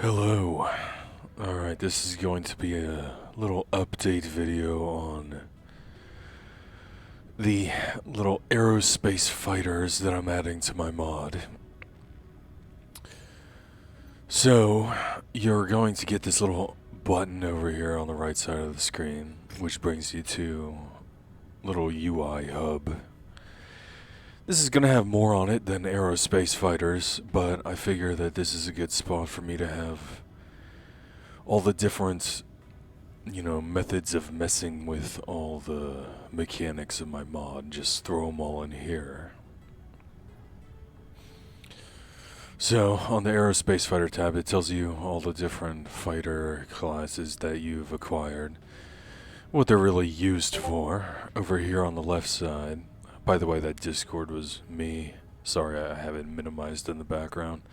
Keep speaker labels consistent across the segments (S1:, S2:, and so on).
S1: Hello. Alright, this is going to be a little update video on the little aerospace fighters that I'm adding to my mod. So, you're going to get this little button over here on the right side of the screen, which brings you to little UI hub. This is going to have more on it than aerospace fighters, but I figure that this is a good spot for me to have all the different, methods of messing with all the mechanics of my mod. Just throw them all in here. So, on the Aerospace Fighter tab, it tells you all the different fighter classes that you've acquired, what they're really used for. Over here on the left side, by the way, that Discord was me. Sorry, I have it minimized in the background.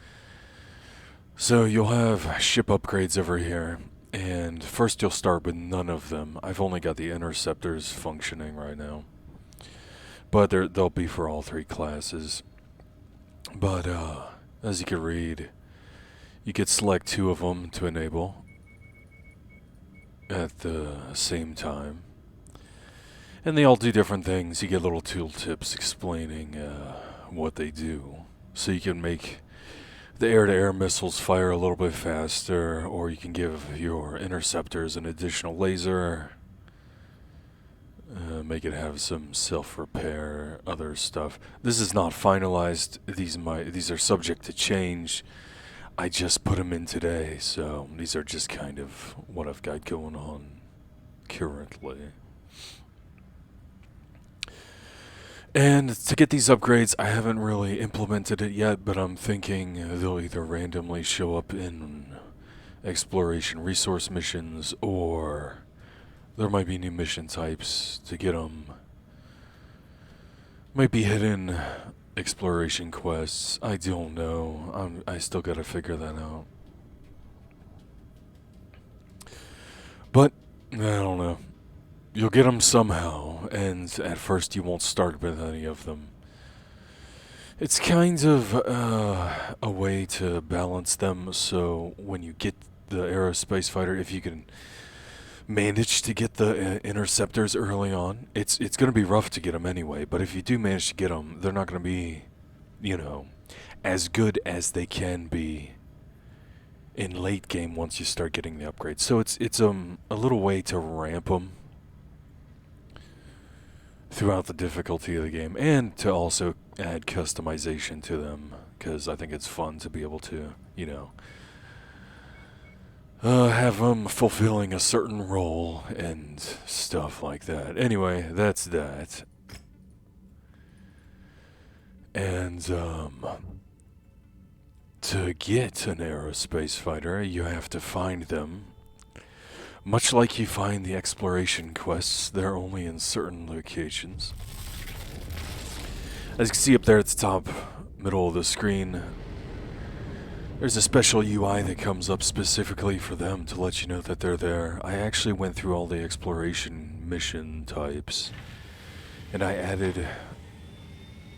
S1: So you'll have ship upgrades over here, and first you'll start with none of them. I've only got the interceptors functioning right now, but they'll be for all three classes. But as you can read, you could select two of them to enable at the same time, and they all do different things. You get little tooltips explaining what they do, so you can make the air-to-air missiles fire a little bit faster, or you can give your interceptors an additional laser, make it have some self-repair, other stuff. This is not finalized. These are subject to change. I just put them in today, so these are just kind of what I've got going on currently. And to get these upgrades, I haven't really implemented it yet, but I'm thinking they'll either randomly show up in exploration resource missions, or there might be new mission types to get them. Might be hidden exploration quests. I don't know. I still gotta figure that out. But I don't know. You'll get them somehow, and at first you won't start with any of them. It's kind of a way to balance them, so when you get the aerospace fighter, if you can manage to get the interceptors early on, it's going to be rough to get them anyway, but if you do manage to get them, they're not going to be, as good as they can be in late game once you start getting the upgrades. So it's a little way to ramp them throughout the difficulty of the game, and to also add customization to them, because I think it's fun to be able to, have them fulfilling a certain role and stuff like that. Anyway, that's that. And, to get an aerospace fighter, you have to find them. Much like you find the exploration quests, they're only in certain locations. As you can see up there at the top middle of the screen, there's a special UI that comes up specifically for them to let you know that they're there. I actually went through all the exploration mission types, and I added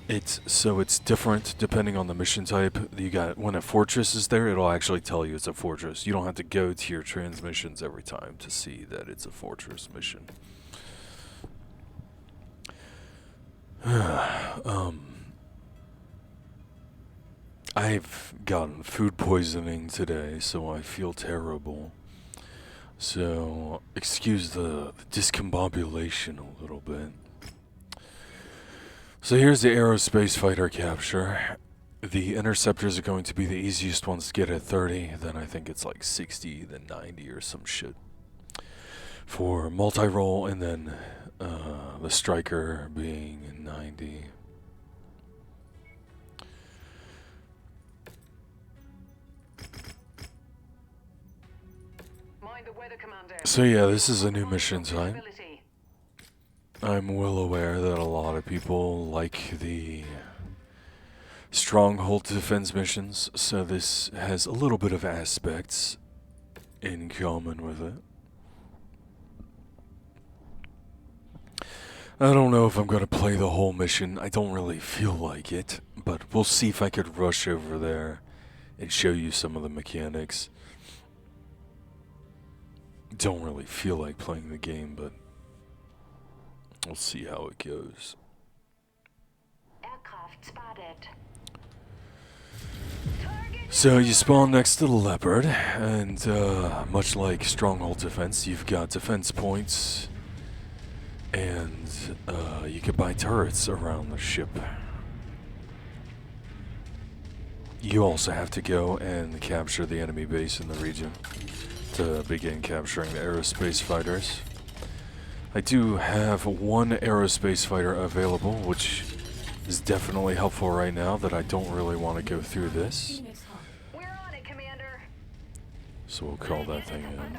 S1: it so it's different depending on the mission type. You got, when a fortress is there, it'll actually tell you it's a fortress. You don't have to go to your transmissions every time to see that it's a fortress mission. I've gotten food poisoning today, so I feel terrible. So excuse the discombobulation a little bit. So here's the aerospace fighter capture. The interceptors are going to be the easiest ones to get at 30, then I think it's like 60, then 90 or some shit for multi-role, and then the striker being 90. So yeah, this is a new mission type. I'm well aware that a lot of people like the stronghold defense missions, so this has a little bit of aspects in common with it. I don't know if I'm going to play the whole mission. I don't really feel like it, but we'll see if I could rush over there and show you some of the mechanics. don't really feel like playing the game, but we'll see how it goes.
S2: Aircraft spotted.
S1: So you spawn next to the Leopard, and much like Stronghold Defense, you've got defense points, and you can buy turrets around the ship. You also have to go and capture the enemy base in the region to begin capturing the aerospace fighters. I do have one aerospace fighter available, which is definitely helpful right now that I don't really want to go through this.
S2: We're on it, Commander.
S1: So we'll call that thing in.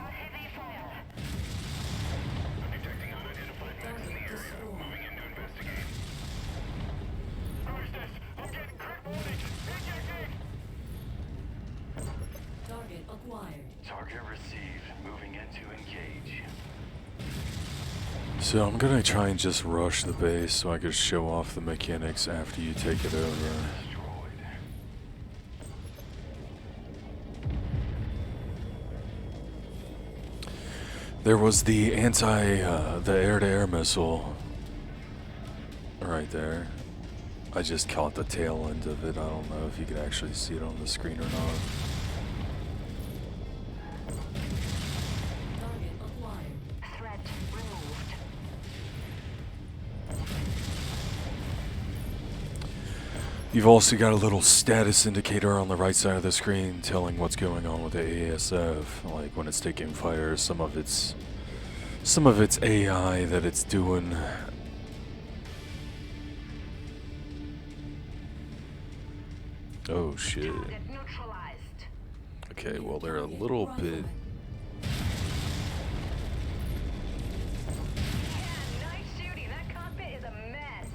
S3: Target acquired.
S4: Target received. Moving into engage.
S1: So I'm gonna try and just rush the base so I can show off the mechanics after you take it over.
S4: Destroyed.
S1: There was the the air-to-air missile right there. I just caught the tail end of it. I don't know if you can actually see it on the screen or not.
S3: Target acquired.
S2: Threat removed.
S1: You've also got a little status indicator on the right side of the screen telling what's going on with the ASF, like when it's taking fire, some of its AI that it's doing. Oh shit.
S2: Target neutralized.
S1: Okay, well they're a little bit.
S2: Yeah, nice shooting. That cockpit is a mess.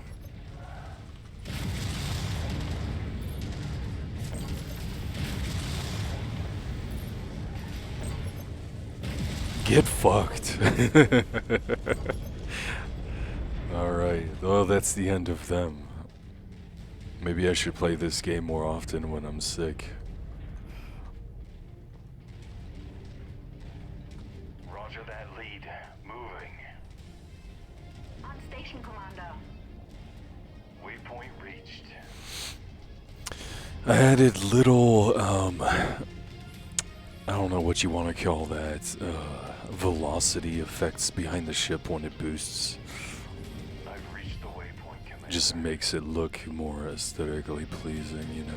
S1: Get fucked. Alright, well that's the end of them. Maybe I should play this game more often when I'm sick.
S4: Roger that lead. Moving.
S2: On station, Commander.
S4: Waypoint reached.
S1: I added little, I don't know what you want to call that, velocity effects behind the ship when it boosts.
S4: I've reached the waypoint, Commander.
S1: Just makes it look more aesthetically pleasing, you know.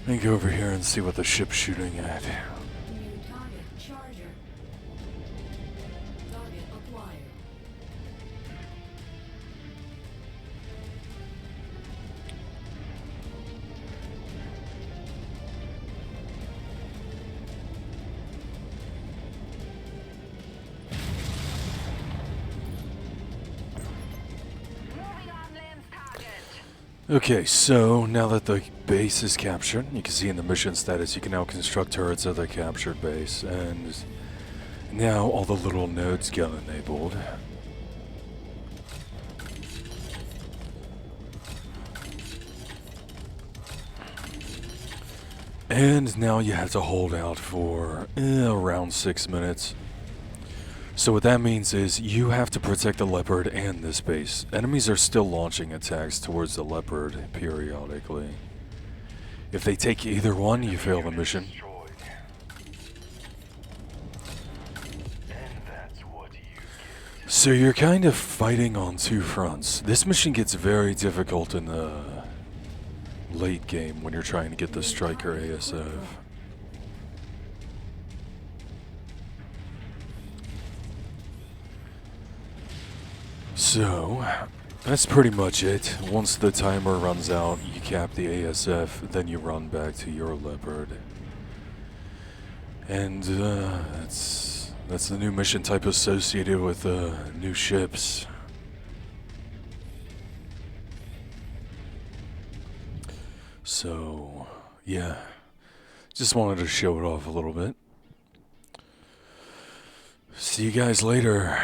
S1: Let me go over here and see what the ship's shooting at.
S3: New target charger. Target acquired.
S2: Moving on Lens target.
S1: Okay, so now that the base is captured, you can see in the mission status you can now construct turrets of the captured base, and now all the little nodes got enabled. And now you have to hold out for around 6 minutes. So what that means is you have to protect the Leopard and this base. Enemies are still launching attacks towards the Leopard periodically. If they take either one, you fail the mission.
S4: Destroyed. And that's what you get.
S1: So you're kind of fighting on two fronts. This mission gets very difficult in the late game when you're trying to get the Striker ASF. So, that's pretty much it. Once the timer runs out, you cap the ASF, then you run back to your Leopard. And that's the new mission type associated with new ships. So, yeah. Just wanted to show it off a little bit. See you guys later.